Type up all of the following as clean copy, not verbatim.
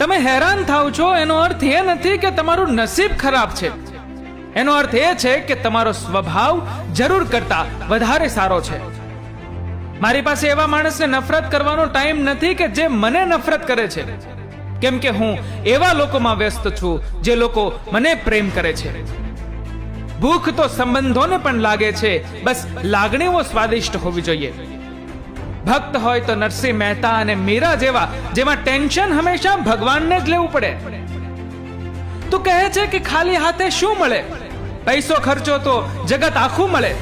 તમે હેરાન થાવ છો એનો અર્થ એ નથી કે તમારું નસીબ ખરાબ છે. એનો અર્થ એ છે કે તમારો સ્વભાવ જરૂર કરતા વધારે સારો છે. મારી પાસે એવા માણસને નફરત કરવાનો ટાઈમ નથી કે જે મને નફરત કરે છે, કેમ કે હું એવા લોકોમાં વ્યસ્ત છું જે લોકો મને પ્રેમ કરે છે. ભૂખ તો સંબંધોને પણ લાગે છે, બસ લાગણીઓ સ્વાદિષ્ટ હોવી જોઈએ. ભક્ત હોય તો નરસિંહ મહેતા અને મીરા જેવા, જેમાં ટેન્શન હંમેશા ભગવાનને જ લેવું પડે. તું કહે છે કે ખાલી હાથે શું મળે? પૈસો ખર્ચો તો જગત આખું મળે.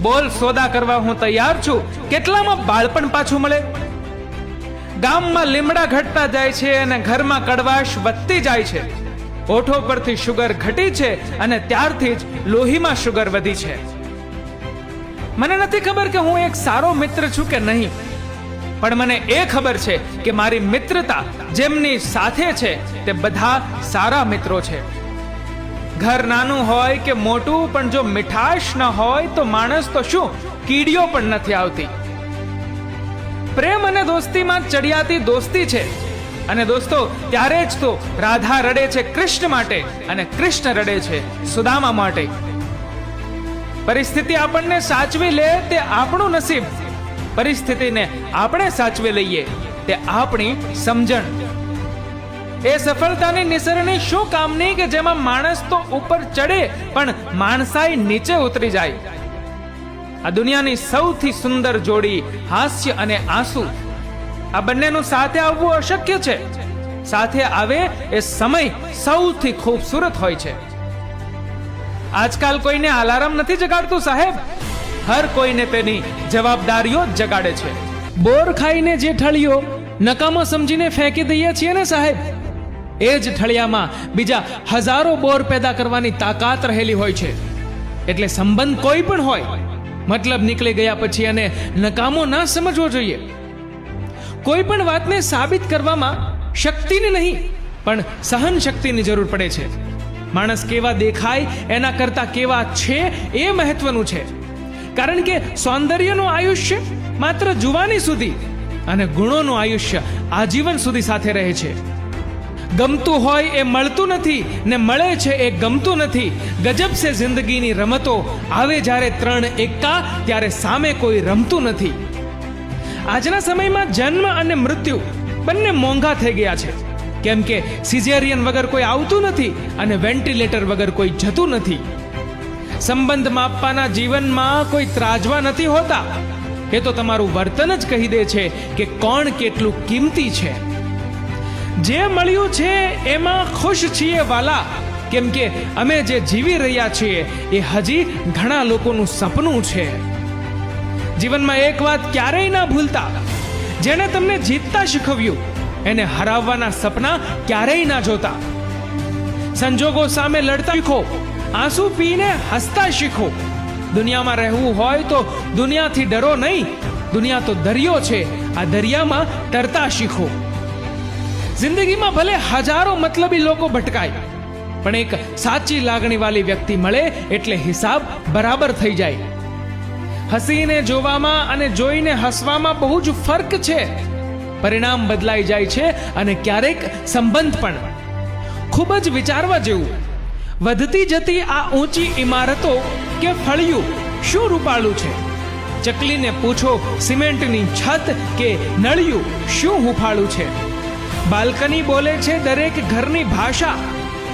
બોલ, સોદા કરવા હું તૈયાર છું, કેટલામાં બાળપણ પાછું મળે? ગામમાં લીમડા ઘટતા જાય છે અને ઘરમાં કડવાશ વધતી જાય છે. ઓઠો પરથી શુગર ઘટી છે અને ત્યારથી જ લોહીમાં શુગર વધી છે. મને નથી ખબર કે હું એક સારો મિત્ર છું કે નહીં, પણ મને એ ખબર છે કે મારી મિત્રતા જેમની સાથે છે તે બધા સારા મિત્રો છે. ઘર નાનું હોય કે મોટું, પણ જો મીઠાશ ન હોય તો માણસ તો શું, કીડીઓ પણ નથી આવતી. પ્રેમ અને દોસ્તીમાં ચડિયાતી દોસ્તી છે. અને દોસ્તો, ત્યારે જ તો રાધા રડે છે કૃષ્ણ માટે અને કૃષ્ણ રડે છે સુદામા માટે. પરિસ્થિતિ આપણને સાચવી લે તે આપણું નસીબ, પરિસ્થિતિને આપણે સાચવી લઈએ તે આપણી સમજણ. એ સફળતાની નિસરણી શું કામની કે જેમાં માણસ તો ઉપર ચડે પણ માણસાઈ નીચે ઉતરી જાય. આ દુનિયાની સૌથી સુંદર જોડી હાસ્ય અને આંસુ, આ બંનેનું સાથે આવવું અશક્ય છે. સાથે આવે એ સમય સૌથી ખૂબસૂરત હોય છે. આજકાલ કોઈને અલાર્મ નથી જગાડતું સાહેબ, હર કોઈને તેની જવાબદારીઓ જ જગાડે છે. બોર ખાઈને જે ઠળિયો નકામો સમજીને ફેંકી દઈએ છીએ ને સાહેબ, એ જ ઠળિયામાં બીજા હજારો બોર પેદા કરવાની તાકાત રહેલી હોય છે. એટલે સંબંધ કોઈ પણ હોય, મતલબ નીકળી ગયા પછી અને નકામો ના સમજવો જોઈએ. કોઈ પણ વાતને સાબિત કરવામાં શક્તિની નહીં પણ સહન શક્તિની જરૂર પડે છે. માણસ કેવા દેખાય એના કરતા કેવા છે એ મહત્વનું છે. કારણ કે સૌંદર્યનું આયુષ્ય માત્ર જુવાની સુધી અને ગુણોનું આયુષ્ય આજીવન સુધી સાથે રહે છે. ગમતું હોય એ મળતું નથી ને મળે છે એ ગમતું નથી. ગજબ સે જિંદગીની રમતો, આવે જ્યારે ત્રણ એકા ત્યારે સામે કોઈ રમતું નથી. આજના સમયમાં જન્મ અને મૃત્યુ બંને મોંઘા થઈ ગયા છે, કેમ કે સિઝેરિયન વગર કોઈ આવતું નથી અને વેન્ટિલેટર વગર કોઈ જતું નથી. સંબંધ માપવાના જીવનમાં કોઈ ત્રાજવા નથી હોતા. એ તો તમારું વર્તન જ કહી દે છે કે કોણ કેટલું કિંમતી છે. જે મળ્યું છે એમાં ખુશ છીએ વાલા, કેમ કે અમે જે જીવી રહ્યા છીએ એ હજી ઘણા લોકોનું સપનું છે. જીવનમાં એક વાત ક્યારેય ના ભૂલતા, જેણે તમને જીતતા શીખવ્યું એને હરાવવાના સપના ક્યારેય ના જોતા. સંજોગો સામે લડતા શીખો, આંસુ પીને હસતા શીખો. દુનિયામાં રહેવું હોય તો દુનિયાથી ડરો નહીં, દુનિયા તો દરિયો છે, આ દરિયામાં તરતા શીખો. જિંદગીમાં ભલે હજારો મતલબી લોકો ભટકાય, પણ એક સાચી લાગણી વાળી વ્યક્તિ મળે એટલે હિસાબ બરાબર થઈ જાય. હસીને જોવામાં અને જોઈને હસવામાં બહુ જ ફરક છે. પરિણામ બદલાઈ જાય છે અને ક્યારેક સંબંધ પણ. ખૂબ જ વિચારવા જેવું. વધતી જતી આ ઊંચી ઇમારતો કે ફળિયું શું રૂપાળું છે? ચકલીને પૂછો સિમેન્ટની છત કે નળિયું શું હુફાળું છે? બાલ્કની બોલે છે દરેક ઘરની ભાષા,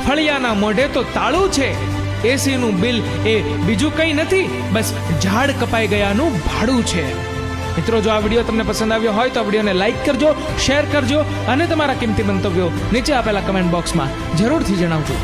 ફળિયાના મોઢે તો તાળું છે. એસીનું બિલ એ બીજું કંઈ નથી, બસ ઝાડ કપાઈ ગયાનું ભાડું છે. મિત્રો, જો આ વિડીયો તમને પસંદ આવ્યો હોય તો વિડીયોને લાઈક કરજો, શેર કરજો અને તમારા કિંમતી મંતવ્યો નીચે આપેલા કમેન્ટ બોક્સમાં જરૂરથી જણાવજો.